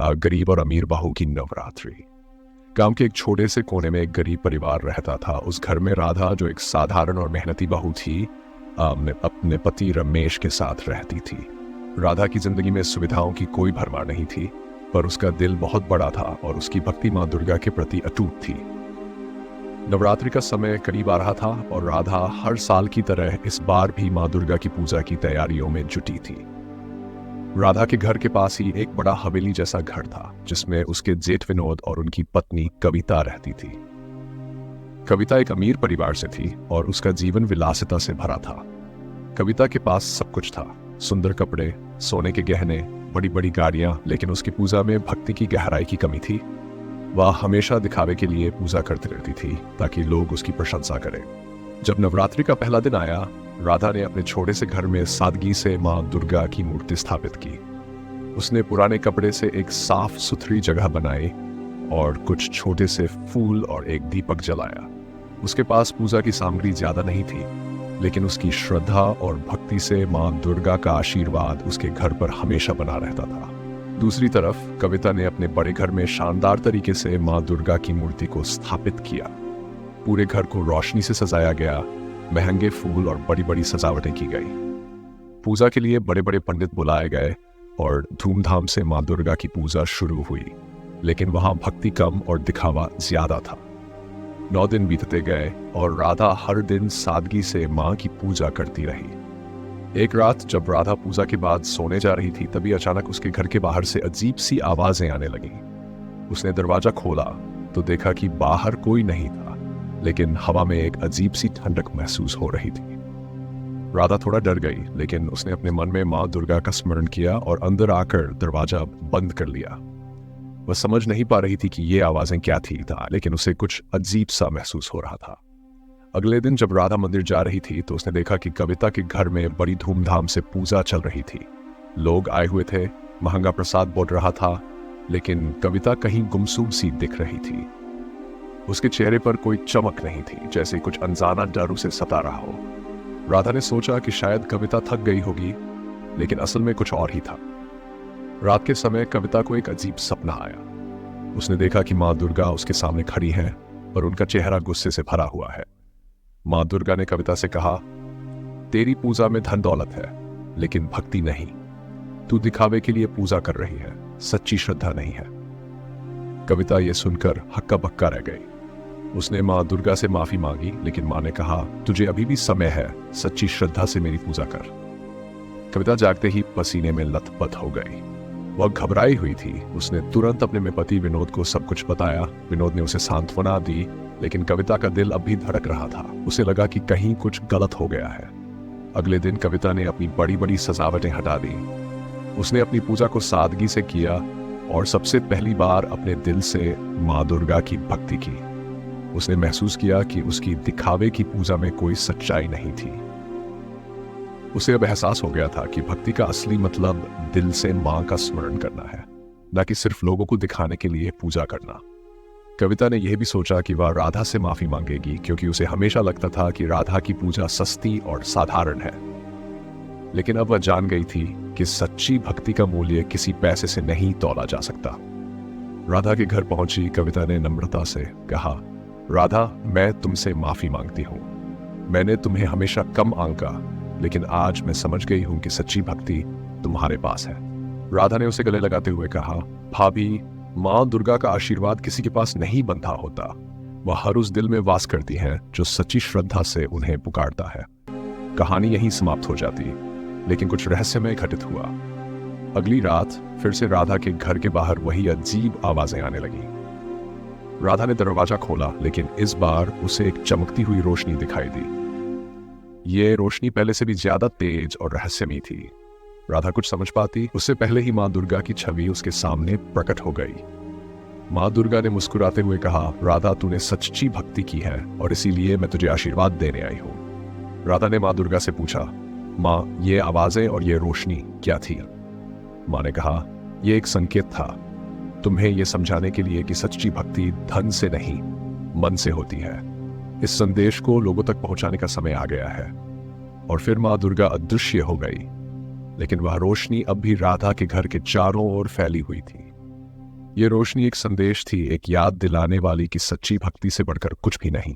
गरीब और अमीर बहू की नवरात्रि। गांव के एक छोटे से कोने में एक गरीब परिवार रहता था। उस घर में राधा, जो एक साधारण और मेहनती बहू थी, अपने पति रमेश के साथ रहती थी। राधा की जिंदगी में सुविधाओं की कोई भरमार नहीं थी, पर उसका दिल बहुत बड़ा था और उसकी भक्ति माँ दुर्गा के प्रति अटूट थी। नवरात्रि का समय करीब आ रहा था और राधा हर साल की तरह इस बार भी माँ दुर्गा की पूजा की तैयारियों में जुटी थी। राधा के घर के पास ही एक बड़ा हवेली जैसा घर था, जिसमें उसके जेठ विनोद और उनकी पत्नी कविता रहती थी। कविता एक अमीर परिवार से थी और उसका जीवन विलासिता से भरा था। कविता के पास सब कुछ था, सुंदर कपड़े, सोने के गहने, बड़ी बड़ी गाड़ियां, लेकिन उसकी पूजा में भक्ति की गहराई की कमी थी। वह हमेशा दिखावे के लिए पूजा करती रहती थी ताकि लोग उसकी प्रशंसा करें। जब नवरात्रि का पहला दिन आया, राधा ने अपने छोटे से घर में सादगी से माँ दुर्गा की मूर्ति स्थापित की। उसने पुराने कपड़े से एक साफ सुथरी जगह बनाई और कुछ छोटे से फूल और एक दीपक जलाया। उसके पास पूजा की सामग्री ज्यादा नहीं थी, लेकिन उसकी श्रद्धा और भक्ति से माँ दुर्गा का आशीर्वाद उसके घर पर हमेशा बना रहता था। दूसरी तरफ कविता ने अपने बड़े घर में शानदार तरीके से माँ दुर्गा की मूर्ति को स्थापित किया। पूरे घर को रोशनी से सजाया गया, महंगे फूल और बड़ी बड़ी सजावटें की गई। पूजा के लिए बड़े बड़े पंडित बुलाए गए और धूमधाम से माँ दुर्गा की पूजा शुरू हुई, लेकिन वहां भक्ति कम और दिखावा ज्यादा था। 9 दिन बीतते गए और राधा हर दिन सादगी से माँ की पूजा करती रही। एक रात जब राधा पूजा के बाद सोने जा रही थी, तभी अचानक उसके घर के बाहर से अजीब सी आवाजें आने लगीं। उसने दरवाजा खोला तो देखा कि बाहर कोई नहीं था, लेकिन हवा में एक अजीब सी ठंडक महसूस हो रही थी। राधा थोड़ा डर गई, लेकिन उसने अपने मन में माँ दुर्गा का स्मरण किया और अंदर आकर दरवाजा बंद कर लिया। वह समझ नहीं पा रही थी कि ये आवाजें क्या थी, लेकिन उसे कुछ अजीब सा महसूस हो रहा था। अगले दिन जब राधा मंदिर जा रही थी तो उसने देखा कि कविता के घर में बड़ी धूमधाम से पूजा चल रही थी। लोग आए हुए थे, महंगा प्रसाद बट रहा था, लेकिन कविता कहीं गुमसुम सी दिख रही थी। उसके चेहरे पर कोई चमक नहीं थी, जैसे कुछ अनजाना डर उसे सता रहा हो। राधा ने सोचा कि शायद कविता थक गई होगी, लेकिन असल में कुछ और ही था। रात के समय कविता को एक अजीब सपना आया। उसने देखा कि माँ दुर्गा उसके सामने खड़ी है और उनका चेहरा गुस्से से भरा हुआ है। माँ दुर्गा ने कविता से कहा, तेरी पूजा में धन दौलत है, लेकिन भक्ति नहीं। तू दिखावे के लिए पूजा कर रही है, सच्ची श्रद्धा नहीं है। कविता ये सुनकर हक्का बक्का रह गई। उसने माँ दुर्गा से माफी मांगी, लेकिन माँ ने कहा, तुझे अभी भी समय है, सच्ची श्रद्धा से मेरी पूजा कर। कविता जागते ही पसीने में लथपथ हो गई। वह घबराई हुई थी। उसने तुरंत अपने पति विनोद को सब कुछ बताया। विनोद ने उसे सांत्वना दी, लेकिन कविता का दिल अब भी धड़क रहा था। उसे लगा कि कहीं कुछ गलत हो गया है। अगले दिन कविता ने अपनी बड़ी बड़ी सजावटें हटा दी। उसने अपनी पूजा को सादगी से किया और सबसे पहली बार अपने दिल से माँ दुर्गा की भक्ति की। उसने महसूस किया कि उसकी दिखावे की पूजा में कोई सच्चाई नहीं थी। उसे अब एहसास हो गया था कि भक्ति का असली मतलब दिल से माँ का स्मरण करना है, न कि सिर्फ लोगों को दिखाने के लिए पूजा करना। कविता ने यह भी सोचा कि वह राधा से माफी मांगेगी, क्योंकि उसे हमेशा लगता था कि राधा की पूजा सस्ती और साधारण है। लेकिन अब वह जान गई थी कि सच्ची भक्ति का मूल्य किसी पैसे से नहीं तौला जा सकता। राधा के घर पहुंची कविता ने नम्रता से कहा, राधा, मैं तुमसे माफी मांगती हूँ। मैंने तुम्हें हमेशा कम आंका, लेकिन आज मैं समझ गई हूं कि सच्ची भक्ति तुम्हारे पास है। राधा ने उसे गले लगाते हुए कहा, भाभी, माँ दुर्गा का आशीर्वाद किसी के पास नहीं बंधा होता। वह हर उस दिल में वास करती हैं जो सच्ची श्रद्धा से उन्हें पुकारता है। कहानी यहीं समाप्त हो जाती, लेकिन कुछ रहस्यमय घटित हुआ। अगली रात फिर से राधा के घर के बाहर वही अजीब आवाजें आने लगी। राधा ने दरवाजा खोला, लेकिन इस बार उसे एक चमकती हुई रोशनी दिखाई दी। ये रोशनी पहले से भी ज्यादा तेज और रहस्यमयी थी। राधा कुछ समझ पाती उससे पहले ही माँ दुर्गा की छवि उसके सामने प्रकट हो गई। माँ दुर्गा ने मुस्कुराते हुए कहा, राधा, तूने सच्ची भक्ति की है और इसीलिए मैं तुझे आशीर्वाद देने आई हूँ। राधा ने माँ दुर्गा से पूछा, माँ, ये आवाजें और ये रोशनी क्या थी? माँ ने कहा, यह एक संकेत था, तुम्हें यह समझाने के लिए कि सच्ची भक्ति धन से नहीं, मन से होती है। इस संदेश को लोगों तक पहुंचाने का समय आ गया है। और फिर माँ दुर्गा अदृश्य हो गई, लेकिन वह रोशनी अब भी राधा के घर के चारों ओर फैली हुई थी। ये रोशनी एक संदेश थी, एक याद दिलाने वाली कि सच्ची भक्ति से बढ़कर कुछ भी नहीं।